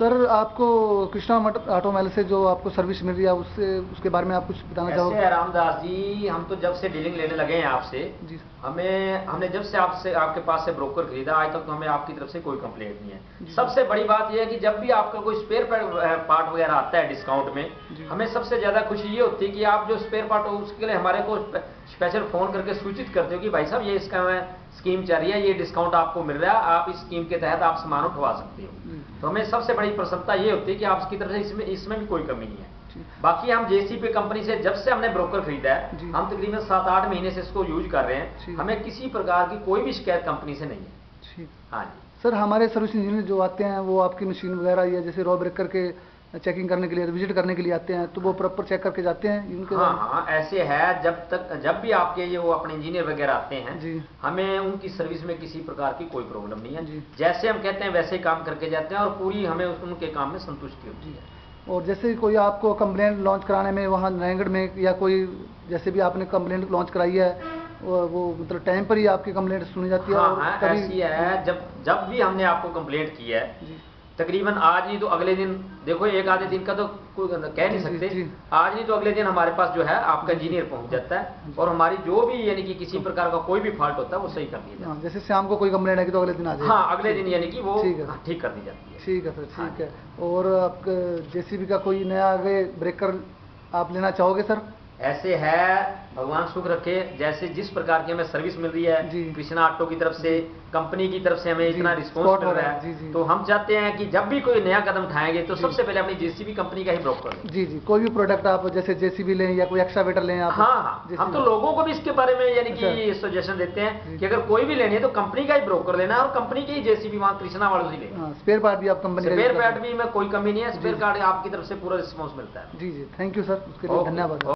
Sir आपको Krishna automobile से जो आपको सर्विस मिल रही है उससे उसके बारे में आप कुछ बताना चाहोगे? ऐसे रामदास जी, हम तो जब से डीलिंग लेने लगे हैं आपसे, जी हमने जब से आपसे आपके पास से ब्रोकर खरीदा आज तक तो हमें आपकी तरफ से कोई कंप्लेंट नहीं है। जी। सबसे बड़ी बात यह है कि जब भी आपका कोई स्पेयर पार्ट वगैरह आता है डिस्काउंट में, जी। हमें सबसे ज्यादा खुशी ये होती है कि आप जो स्पेयर पार्ट हो उसके लिए हमारे को स्पेशल फोन करके सूचित करते हो कि भाई साहब ये इसका स्कीम चल रही है, ये डिस्काउंट आपको मिल रहा है, आप इस स्कीम के तहत आप सामान उठवा सकते हो। तो हमें सबसे बड़ी प्रसन्नता ये होती है कि आपकी तरफ से इसमें भी कोई कमी नहीं है। बाकी हम जेसीपी कंपनी से जब से हमने ब्रोकर खरीदा है, हम तकरीबन 7-8 महीने से इसको यूज कर रहे हैं, हमें किसी प्रकार की कोई भी शिकायत कंपनी से नहीं है। हाँ जी सर, हमारे सर्विस इंजीनियर जो आते हैं वो आपकी मशीन वगैरह या जैसे रॉ ब्रेकर के चेकिंग करने के लिए विजिट करने के लिए आते हैं, तो वो प्रॉपर चेक करके जाते हैं इनके? हाँ, ऐसे है। जब भी आपके ये वो अपने इंजीनियर वगैरह आते हैं जी, हमें उनकी सर्विस में किसी प्रकार की कोई प्रॉब्लम नहीं है। जैसे हम कहते हैं वैसे ही काम करके जाते हैं और पूरी हमें उनके काम में संतुष्टि होती है। और जैसे कोई आपको कंप्लेंट लॉन्च कराने में वहाँ नारायणगढ़ में या कोई जैसे भी आपने कंप्लेंट लॉन्च कराई है वो मतलब टाइम पर ही आपकी कंप्लेंट सुनी जाती है? हाँ, ऐसी है। जब भी हमने आपको कंप्लेंट की है, तकरीबन आज नहीं तो अगले दिन, देखो एक आधे दिन का तो कोई कह नहीं सकते, आज नहीं तो अगले दिन हमारे पास जो है आपका इंजीनियर पहुंच जाता है और हमारी जो भी यानी कि किसी प्रकार का कोई भी फॉल्ट होता है वो सही कर दिया जाता है। जैसे शाम को कोई कंप्लेंट है कि तो अगले दिन आ जाए? हाँ, अगले दिन यानी कि वो ठीक कर दी जाती है। ठीक है सर, ठीक है। और आपका जेसीबी का कोई नया आगे ब्रेकर आप लेना चाहोगे सर? ऐसे है, भगवान सुख रखे। जैसे जिस प्रकार की हमें सर्विस मिल रही है कृष्णा ऑटो की तरफ से, कंपनी की तरफ से हमें इतना रिस्पॉन्स मिल रहा है, तो हम चाहते हैं कि जब भी कोई नया कदम उठाएंगे तो सबसे पहले अपनी जेसीबी कंपनी का ही ब्रोकर लें। जी, कोई भी प्रोडक्ट आप जैसे जेसीबी लें या कोई एक्स्ट्रावेटर लें आप? हाँ, हम तो लोगों को भी इसके बारे में यानी कि सजेशन देते हैं कि अगर कोई भी लेनी है तो कंपनी का ही ब्रोकर लेना है और कंपनी की ही जेसीबी वहाँ कृष्णा वालों से लेना। स्पेयर पार्ट भी आप कंपनी? स्पेयर पार्ट भी में कोई कमी नहीं है, स्पेयर पार्ट आपकी तरफ से पूरा रिस्पॉन्स मिलता है। जी, थैंक यू सर, उसके लिए धन्यवाद।